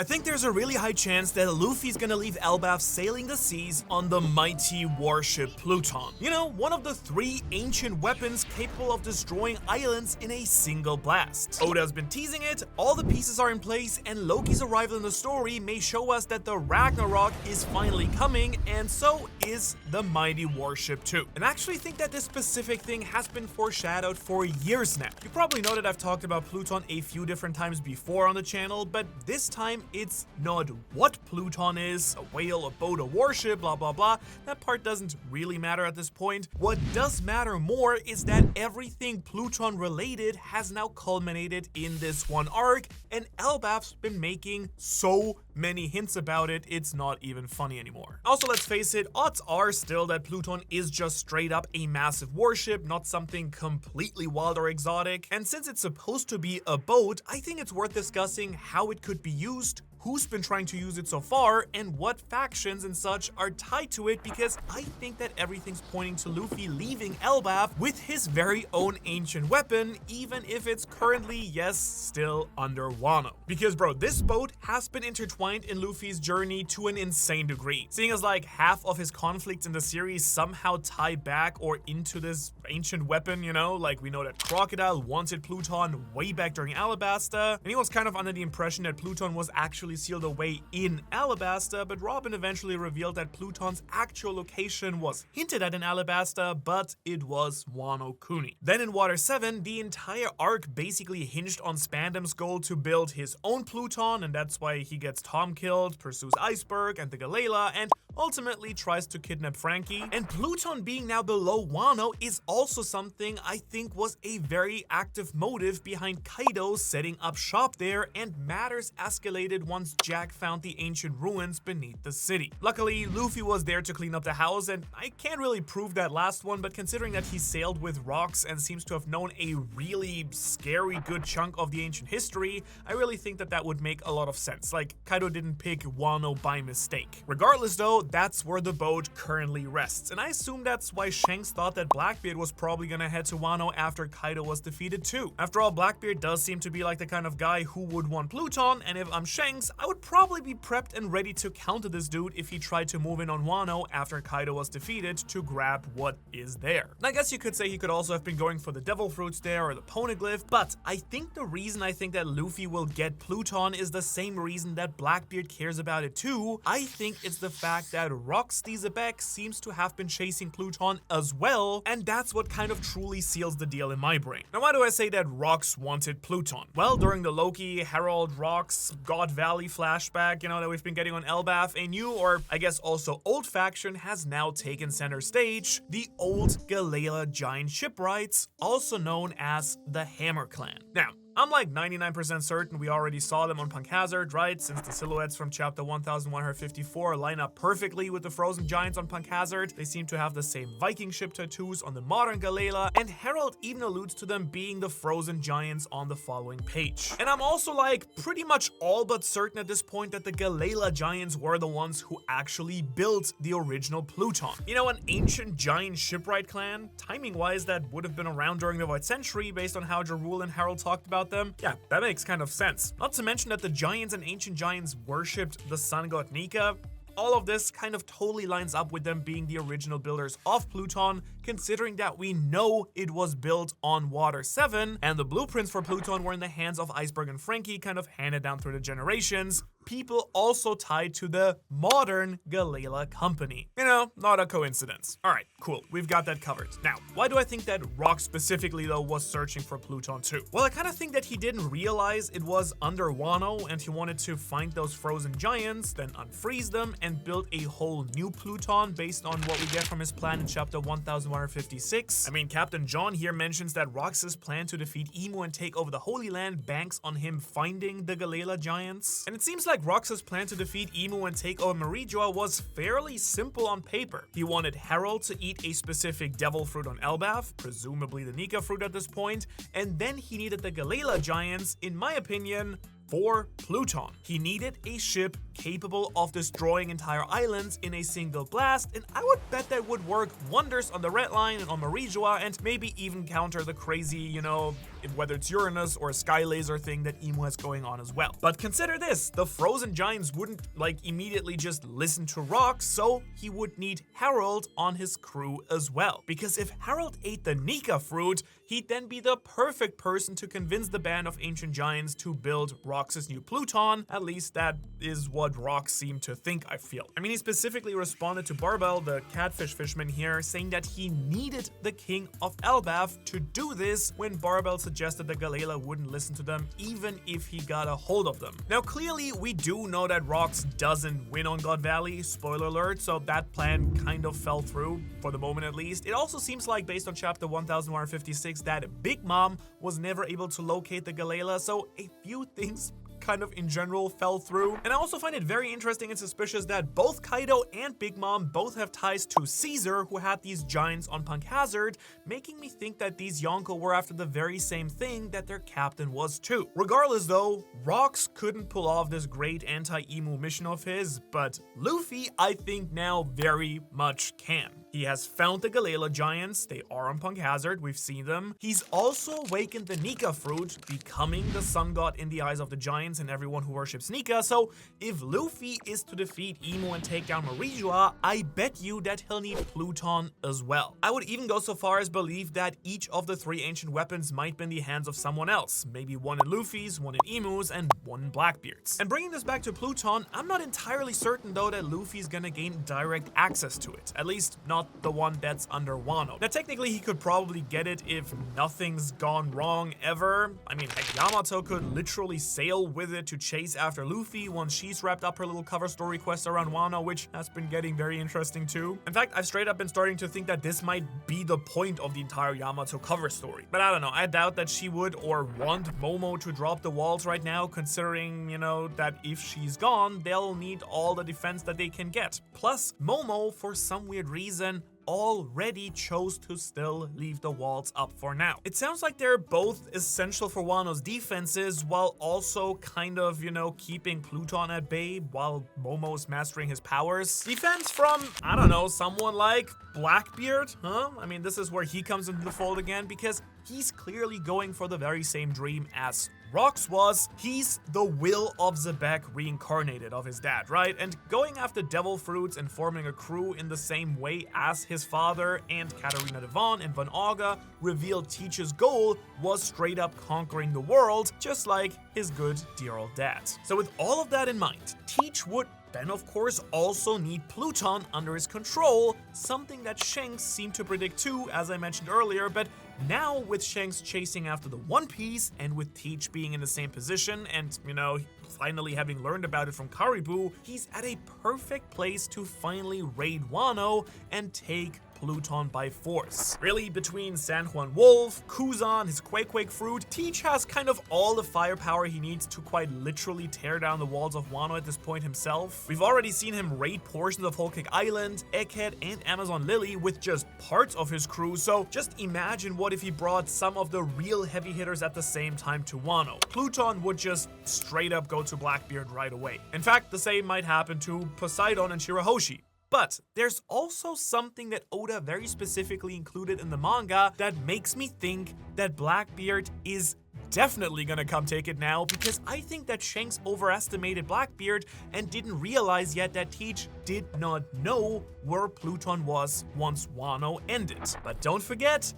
I think there's a really high chance that Luffy's gonna leave Elbaf sailing the seas on the mighty warship Pluton. You know, one of the 3 ancient weapons capable of destroying islands in a single blast. Oda's been teasing it, all the pieces are in place, and Loki's arrival in the story may show us that the Ragnarok is finally coming, and so is the mighty warship too. And I actually think that this specific thing has been foreshadowed for years now. You probably know that I've talked about Pluton a few different times before on the channel, but this time it's not what Pluton is, a whale, a boat, a warship, blah blah blah. That part doesn't really matter at this point. What does matter more is that everything Pluton related has now culminated in this one arc, and Elbaf's been making so many hints about it, it's not even funny anymore. Also, let's face it, odds are still that Pluton is just straight up a massive warship, not something completely wild or exotic. And since it's supposed to be a boat, I think it's worth discussing how it could be used, who's been trying to use it so far, and what factions and such are tied to it, because I think that everything's pointing to Luffy leaving Elbaf with his very own ancient weapon, even if it's currently, yes, still under Wano. Because bro, this boat has been intertwined in Luffy's journey to an insane degree, seeing as like half of his conflicts in the series somehow tie back or into this ancient weapon, you know? Like, we know that Crocodile wanted Pluton way back during Alabasta, and he was kind of under the impression that Pluton was actually sealed away in Alabasta, but Robin eventually revealed that Pluton's actual location was hinted at in Alabasta, but it was Wano Kuni. Then in Water 7, the entire arc basically hinged on Spandam's goal to build his own Pluton, and that's why he gets Tom killed, pursues Iceberg and the Galela, and ultimately tries to kidnap Franky. And Pluton being now below Wano is also something I think was a very active motive behind Kaido setting up shop there, and matters escalated once Jack found the ancient ruins beneath the city. Luckily, Luffy was there to clean up the house, and I can't really prove that last one, but considering that he sailed with rocks and seems to have known a really scary good chunk of the ancient history, I really think that that would make a lot of sense. Like, Kaido didn't pick Wano by mistake. Regardless though, that's where the boat currently rests, and I assume that's why Shanks thought that Blackbeard was probably gonna head to Wano after Kaido was defeated too. After all, Blackbeard does seem to be like the kind of guy who would want Pluton, and if I'm Shanks, I would probably be prepped and ready to counter this dude if he tried to move in on Wano after Kaido was defeated to grab what is there. And I guess you could say he could also have been going for the devil fruits there or the poneglyph, but I think the reason I think that Luffy will get Pluton is the same reason that Blackbeard cares about it too. I think it's the fact that Rox the Xebec seems to have been chasing Pluton as well, and that's what kind of truly seals the deal in my brain. Now, why do I say that Rox wanted Pluton? Well, during the Loki, Herald, Rox, God Valley flashback, you know, that we've been getting on Elbaf, a new, or I guess also old faction has now taken center stage, the old Galela giant shipwrights, also known as the Hammer Clan. Now, I'm like 99% certain we already saw them on Punk Hazard, right? Since the silhouettes from chapter 1154 line up perfectly with the frozen giants on Punk Hazard. They seem to have the same Viking ship tattoos on the modern Galela, and Herald even alludes to them being the frozen giants on the following page. And I'm also like pretty much all but certain at this point that the Galela giants were the ones who actually built the original Pluton. You know, an ancient giant shipwright clan, timing-wise that would have been around during the Void Century based on how Jarul and Herald talked about them. Yeah, that makes kind of sense. Not to mention that the giants and ancient giants worshipped the sun god Nika. All of this kind of totally lines up with them being the original builders of Pluton, considering that we know it was built on Water 7, and the blueprints for Pluton were in the hands of Iceberg and Franky, kind of handed down through the generations. People also tied to the modern Galela company. You know, not a coincidence. Alright, cool, we've got that covered. Now, why do I think that Rock specifically though was searching for Pluton too? Well, I kind of think that he didn't realize it was under Wano, and he wanted to find those frozen giants, then unfreeze them, and build a whole new Pluton based on what we get from his plan in chapter 1156. I mean, Captain John here mentions that Rox's plan to defeat Emu and take over the Holy Land banks on him finding the Galela giants. And it seems like Rox's plan to defeat Emu and take over Marijoa was fairly simple on paper. He wanted Herald to eat a specific devil fruit on Elbaf, presumably the Nika fruit at this point, and then he needed the Galela giants, in my opinion, for Pluton. He needed a ship capable of destroying entire islands in a single blast, and I would bet that would work wonders on the Red Line and on Marijoa, and maybe even counter the crazy, you know, whether it's Uranus or a sky laser thing that Emu has going on as well. But consider this, the frozen giants wouldn't immediately just listen to Rock, so he would need Harold on his crew as well. Because if Harold ate the Nika fruit, he'd then be the perfect person to convince the band of ancient giants to build Rox's new Pluton. At least that is what Rock seemed to think, I feel. I mean, he specifically responded to Barbel, the catfish fisherman here, saying that he needed the king of Elbaf to do this when Barbel suggested that Galela wouldn't listen to them even if he got a hold of them. Now, clearly, we do know that Rox doesn't win on God Valley, spoiler alert, so that plan kind of fell through, for the moment at least. It also seems like, based on chapter 1156, that Big Mom was never able to locate the Galela, so a few things kind of in general fell through. And I also find it very interesting and suspicious that both Kaido and Big Mom both have ties to Caesar, who had these giants on Punk Hazard, making me think that these Yonko were after the very same thing that their captain was too. Regardless though, Rox couldn't pull off this great anti-emu mission of his, but Luffy, I think now very much can. He has found the Galela giants, they are on Punk Hazard, we've seen them. He's also awakened the Nika fruit, becoming the sun god in the eyes of the giants and everyone who worships Nika, so if Luffy is to defeat Emu and take down Marijua, I bet you that he'll need Pluton as well. I would even go so far as believe that each of the three ancient weapons might be in the hands of someone else, maybe one in Luffy's, one in Emu's, and one in Blackbeard's. And bringing this back to Pluton, I'm not entirely certain though that Luffy's gonna gain direct access to it, at least not the one that's under Wano. Now technically he could probably get it if nothing's gone wrong ever. I mean, heck, Yamato could literally sail with it to chase after Luffy once she's wrapped up her little cover story quest around Wano, which has been getting very interesting too. In fact, I've straight up been starting to think that this might be the point of the entire Yamato cover story. But I don't know, I doubt that she would or want Momo to drop the walls right now, considering, you know, that if she's gone, they'll need all the defense that they can get. Plus, Momo, for some weird reason, already chose to still leave the walls up for now. It sounds like they're both essential for Wano's defenses while also kind of, you know, keeping Pluton at bay while Momo's mastering his powers. Defense from, I don't know, someone like Blackbeard, huh? I mean, this is where he comes into the fold again because he's clearly going for the very same dream as Rox was. He's the will of Xebec reincarnated of his dad, right? And going after devil fruits and forming a crew in the same way as his father and Katarina Devon and Van Auga revealed Teach's goal was straight up conquering the world, just like his good dear old dad. So with all of that in mind, Teach would then of course also need Pluton under his control, something that Shanks seemed to predict too, as I mentioned earlier, but now with Shanks chasing after the One Piece and with Teach being in the same position and, you know, finally having learned about it from Caribou, he's at a perfect place to finally raid Wano and take Pluton by force. Really, between San Juan Wolf, Kuzan, his Quake fruit, Teach has kind of all the firepower he needs to quite literally tear down the walls of Wano at this point himself. We've already seen him raid portions of Whole Cake Island, Egghead, and Amazon Lily with just parts of his crew, so just imagine what if he brought some of the real heavy hitters at the same time to Wano. Pluton would just straight up go to Blackbeard right away. In fact, the same might happen to Poseidon and Shirahoshi. But there's also something that Oda very specifically included in the manga that makes me think that Blackbeard is definitely gonna come take it now, because I think that Shanks overestimated Blackbeard and didn't realize yet that Teach did not know where Pluton was once Wano ended. But don't forget,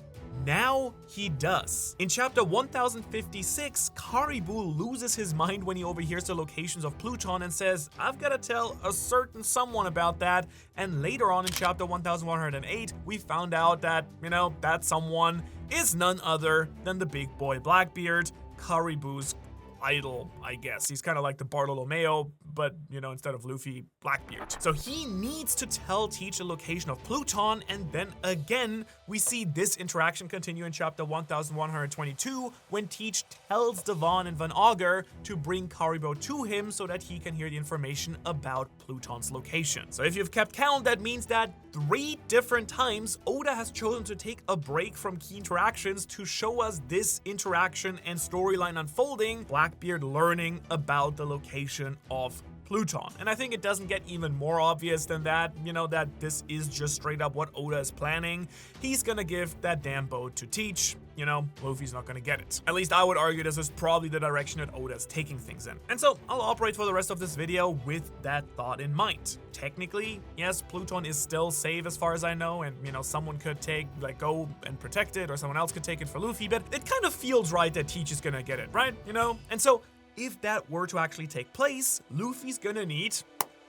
now he does. In chapter 1056, Caribou loses his mind when he overhears the locations of Pluton and says, I've gotta tell a certain someone about that. And later on in chapter 1108, we found out that, you know, that someone is none other than the big boy Blackbeard, Caribou's idol, I guess. He's kind of like the Bartolomeo, but, you know, instead of Luffy, Blackbeard. So he needs to tell Teach the location of Pluton, and then again, we see this interaction continue in chapter 1122, when Teach tells Devon and Van Auger to bring Caribou to him so that he can hear the information about Pluton's location. So if you've kept count, that means that 3 different times Oda has chosen to take a break from key interactions to show us this interaction and storyline unfolding, Blackbeard learning about the location of Pluton. And I think it doesn't get even more obvious than that, you know, that this is just straight up what Oda is planning. He's gonna give that damn boat to Teach. You know, Luffy's not gonna get it. At least I would argue this is probably the direction that Oda is taking things in. And so I'll operate for the rest of this video with that thought in mind. Technically, yes, Pluton is still safe as far as I know, and you know, someone could go and protect it, or someone else could take it for Luffy, but it kind of feels right that Teach is gonna get it, right? You know? And so if that were to actually take place, Luffy's gonna need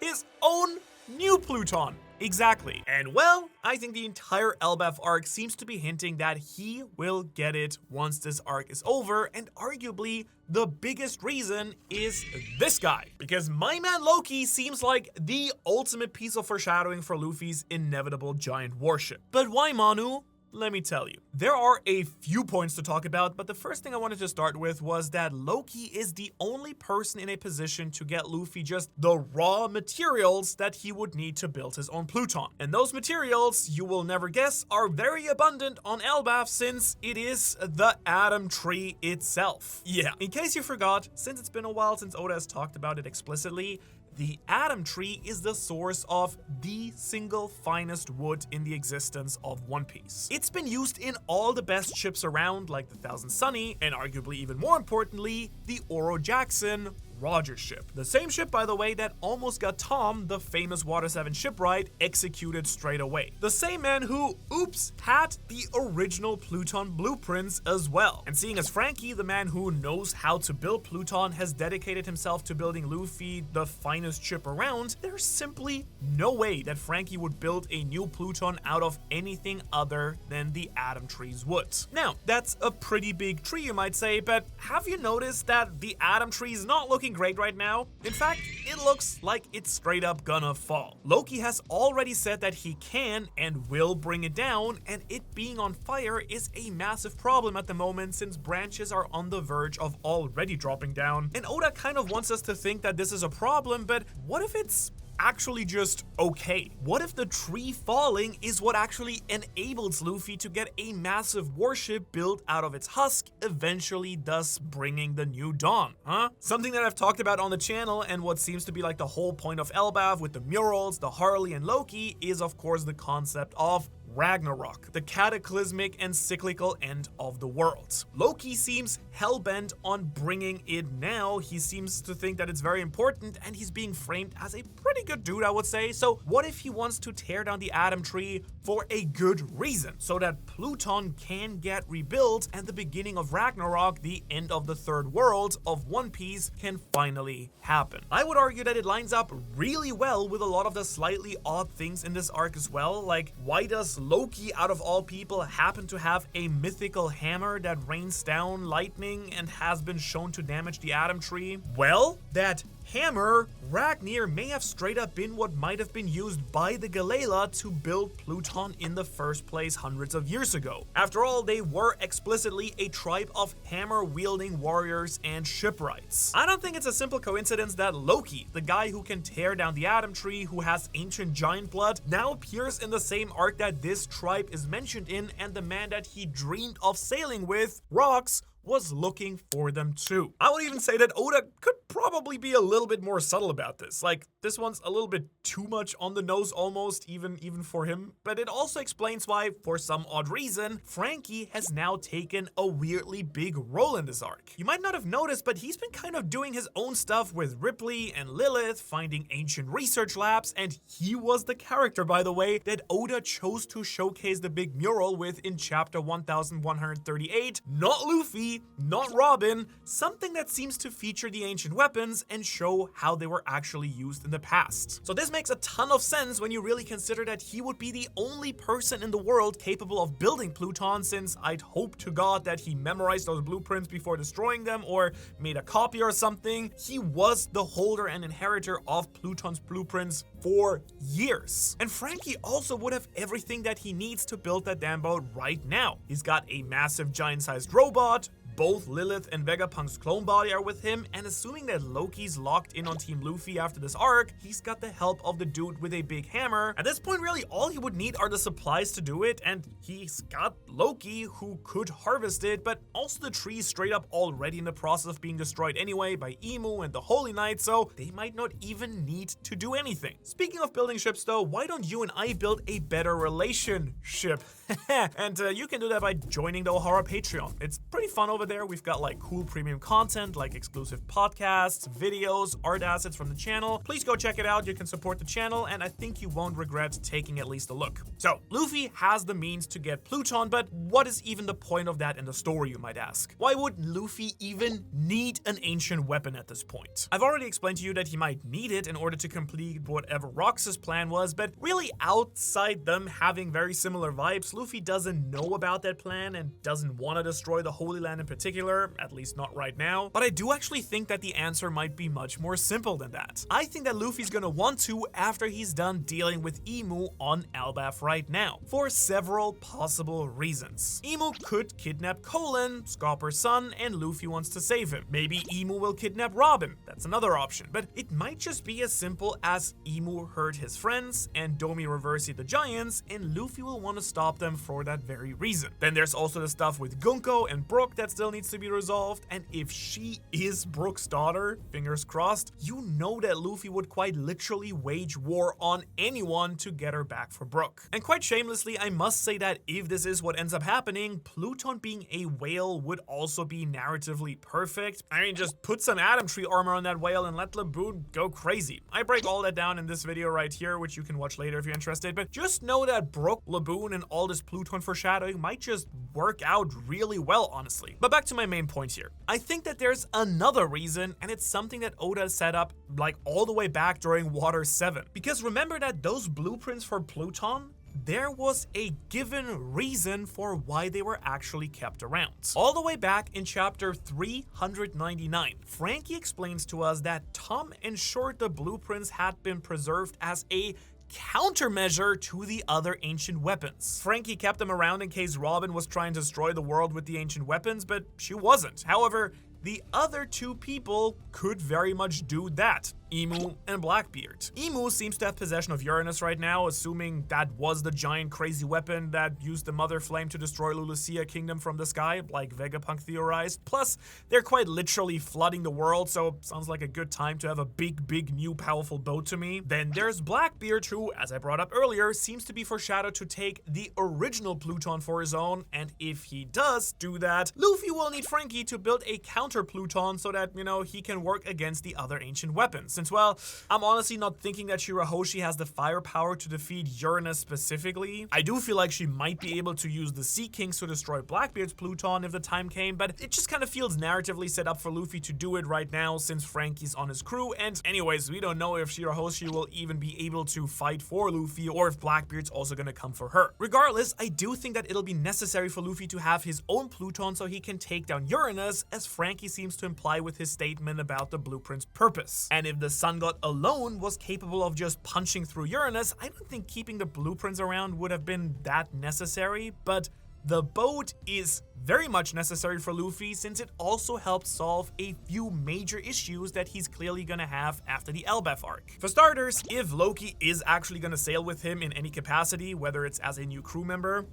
his own new Pluton. Exactly. And well, I think the entire Elbaf arc seems to be hinting that he will get it once this arc is over, and arguably the biggest reason is this guy. Because my man Loki seems like the ultimate piece of foreshadowing for Luffy's inevitable giant warship. But why Manu? Let me tell you. There are a few points to talk about, but the first thing I wanted to start with was that Loki is the only person in a position to get Luffy just the raw materials that he would need to build his own Pluton. And those materials, you will never guess, are very abundant on Elbaf since it is the Atom Tree itself. Yeah, in case you forgot, since it's been a while since Oda has talked about it explicitly, the Atom Tree is the source of the single finest wood in the existence of One Piece. It's been used in all the best ships around, like the Thousand Sunny, and arguably even more importantly, the Oro Jackson Roger ship. The same ship, by the way, that almost got Tom, the famous Water 7 shipwright, executed straight away. The same man who, oops, had the original Pluton blueprints as well. And seeing as Franky, the man who knows how to build Pluton, has dedicated himself to building Luffy the finest ship around, there's simply no way that Franky would build a new Pluton out of anything other than the Atom Tree's wood. Now, that's a pretty big tree, you might say, but have you noticed that the Atom Tree is not looking great right now? In fact, it looks like it's straight up gonna fall. Loki has already said that he can and will bring it down, and it being on fire is a massive problem at the moment since branches are on the verge of already dropping down. And Oda kind of wants us to think that this is a problem, but what if it's actually just okay? What if the tree falling is what actually enables Luffy to get a massive warship built out of its husk, eventually thus bringing the new dawn, huh? Something that I've talked about on the channel, and what seems to be like the whole point of Elbaf with the murals, the Harley and Loki, is of course the concept of Ragnarok, the cataclysmic and cyclical end of the world. Loki seems hell-bent on bringing it now. He seems to think that it's very important, and he's being framed as a pretty good dude, I would say. So what if he wants to tear down the Atom Tree for a good reason, so that Pluton can get rebuilt and the beginning of Ragnarok, the end of the third world of One Piece, can finally happen? I would argue that it lines up really well with a lot of the slightly odd things in this arc as well. Like, why does Loki, out of all people, happen to have a mythical hammer that rains down lightning and has been shown to damage the Atom Tree? Well, that hammer, Ragnir, may have straight up been what might have been used by the Galela to build Pluton in the first place hundreds of years ago. After all, they were explicitly a tribe of hammer-wielding warriors and shipwrights. I don't think it's a simple coincidence that Loki, the guy who can tear down the Atom Tree, who has ancient giant blood, now appears in the same arc that this tribe is mentioned in, and the man that he dreamed of sailing with, Rocks, was looking for them too. I would even say that Oda could probably be a little bit more subtle about this. Like, this one's a little bit too much on the nose almost, even for him. But it also explains why, for some odd reason, Franky has now taken a weirdly big role in this arc. You might not have noticed, but he's been kind of doing his own stuff with Ripley and Lilith, finding ancient research labs, and he was the character, by the way, that Oda chose to showcase the big mural with in chapter 1138. Not Luffy, not Robin, something that seems to feature the ancient weapons and show how they were actually used in the past. So this makes a ton of sense when you really consider that he would be the only person in the world capable of building Pluton, since I'd hope to God that he memorized those blueprints before destroying them or made a copy or something. He was the holder and inheritor of Pluton's blueprints for years. And Franky also would have everything that he needs to build that damn boat right now. He's got a massive giant-sized robot, both Lilith and Vegapunk's clone body are with him, and assuming that Loki's locked in on Team Luffy after this arc, he's got the help of the dude with a big hammer. At this point, really, all he would need are the supplies to do it, and he's got Loki, who could harvest it, but also the tree's straight up already in the process of being destroyed anyway by Emu and the Holy Knight, so they might not even need to do anything. Speaking of building ships though, why don't you and I build a better relationship? And you can do that by joining the Ohara Patreon. It's pretty fun over there. We've got like cool premium content like exclusive podcasts, videos, art assets from the channel. Please go check it out. You can support the channel, and I think you won't regret taking at least a look. So Luffy has the means to get Pluton, but what is even the point of that in the story, you might ask? Why would Luffy even need an ancient weapon at this point? I've already explained to you that he might need it in order to complete whatever Rox's plan was, but really outside them having very similar vibes, Luffy doesn't know about that plan and doesn't want to destroy the Holy Land in particular, at least not right now. But I do actually think that the answer might be much more simple than that. I think that Luffy's gonna want to after he's done dealing with Emu on Elbaf right now, for several possible reasons. Emu could kidnap Colin, Scopper's son, and Luffy wants to save him. Maybe Emu will kidnap Robin, that's another option, but it might just be as simple as Emu hurt his friends and Domi reversing the giants, and Luffy will want to stop them for that very reason. Then there's also the stuff with Gunko and Brook that still needs to be resolved, and if she is Brook's daughter, fingers crossed, you know that Luffy would quite literally wage war on anyone to get her back for Brook. And quite shamelessly, I must say that if this is what ends up happening, Pluton being a whale would also be narratively perfect. I mean, just put some Atom Tree armor on that whale and let Laboon go crazy. I break all that down in this video right here, which you can watch later if you're interested, but just know that Brook, Laboon, and all this Pluton foreshadowing might just work out really well, honestly. But back to my main point here. I think that there's another reason, and it's something that Oda set up like all the way back during Water 7. Because remember that those blueprints for Pluton, there was a given reason for why they were actually kept around. All the way back in chapter 399, Franky explains to us that Tom ensured the blueprints had been preserved as a countermeasure to the other ancient weapons. Franky kept them around in case Robin was trying to destroy the world with the ancient weapons, but she wasn't. However, the other two people could very much do that. Emu and Blackbeard. Emu seems to have possession of Uranus right now, assuming that was the giant crazy weapon that used the Mother Flame to destroy Lulusia Kingdom from the sky, like Vegapunk theorized. Plus, they're quite literally flooding the world, so sounds like a good time to have a big new powerful boat to me. Then there's Blackbeard, who, as I brought up earlier, seems to be foreshadowed to take the original Pluton for his own, and if he does do that, Luffy will need Franky to build a counter Pluton so that, you know, he can work against the other ancient weapons. Since, well, I'm honestly not thinking that Shirahoshi has the firepower to defeat Uranus specifically. I do feel like she might be able to use the Sea Kings to destroy Blackbeard's Pluton if the time came, but it just kind of feels narratively set up for Luffy to do it right now since Franky's on his crew, and anyways, we don't know if Shirahoshi will even be able to fight for Luffy or if Blackbeard's also gonna come for her. Regardless, I do think that it'll be necessary for Luffy to have his own Pluton so he can take down Uranus, as Franky seems to imply with his statement about the blueprint's purpose. And if the Sun God alone was capable of just punching through Uranus, I don't think keeping the blueprints around would have been that necessary, but the boat is very much necessary for Luffy since it also helps solve a few major issues that he's clearly gonna have after the Elbaf arc. For starters, if Loki is actually gonna sail with him in any capacity, whether it's as a new crew member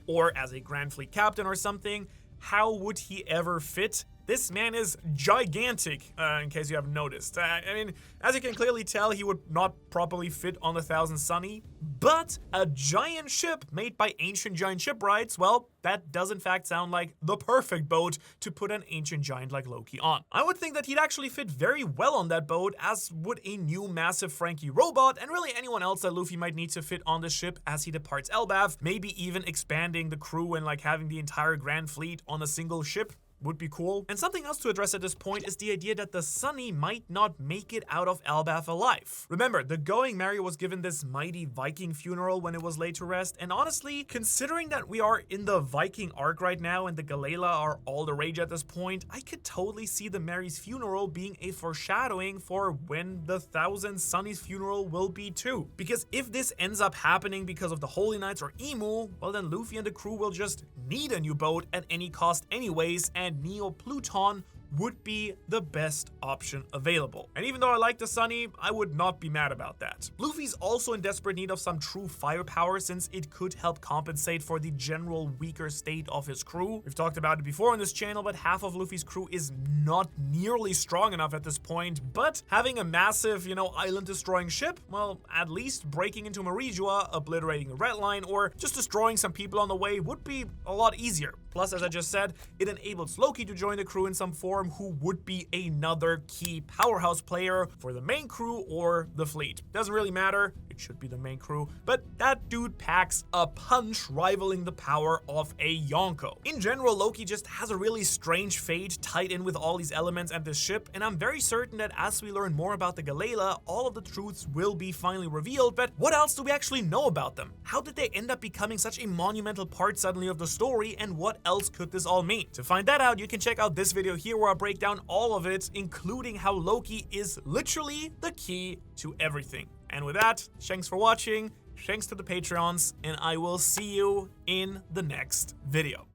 or as a Grand Fleet captain or something, how would he ever fit? This man is gigantic, in case you haven't noticed. I mean, as you can clearly tell, he would not properly fit on the Thousand Sunny, but a giant ship made by ancient giant shipwrights, well, that does in fact sound like the perfect boat to put an ancient giant like Loki on. I would think that he'd actually fit very well on that boat, as would a new massive Franky robot, and really anyone else that Luffy might need to fit on the ship as he departs Elbaf, maybe even expanding the crew and like having the entire Grand Fleet on a single ship would be cool. And something else to address at this point is the idea that the Sunny might not make it out of Elbaf alive. Remember, the Going Merry was given this mighty Viking funeral when it was laid to rest, and honestly, considering that we are in the Viking arc right now and the Galela are all the rage at this point, I could totally see the Merry's funeral being a foreshadowing for when the Thousand Sunny's funeral will be too. Because if this ends up happening because of the Holy Knights or Emu, well then Luffy and the crew will just need a new boat at any cost anyways, and and Neo Pluton would be the best option available. And even though I like the Sunny, I would not be mad about that. Luffy's also in desperate need of some true firepower since it could help compensate for the general weaker state of his crew. We've talked about it before on this channel, but half of Luffy's crew is not nearly strong enough at this point. But having a massive, island destroying ship, well, at least breaking into Marijua, obliterating a red line, or just destroying some people on the way would be a lot easier. Plus, as I just said, it enables Loki to join the crew in some form, who would be another key powerhouse player for the main crew or the fleet. Doesn't really matter, it should be the main crew, but that dude packs a punch rivaling the power of a Yonko. In general, Loki just has a really strange fate tied in with all these elements and this ship, and I'm very certain that as we learn more about the Galela, all of the truths will be finally revealed. But what else do we actually know about them? How did they end up becoming such a monumental part suddenly of the story, and what else could this all mean? To find that out, you can check out this video here where I'll break down all of it, including how Loki is literally the key to everything. And with that, thanks for watching, thanks to the Patreons, and I will see you in the next video.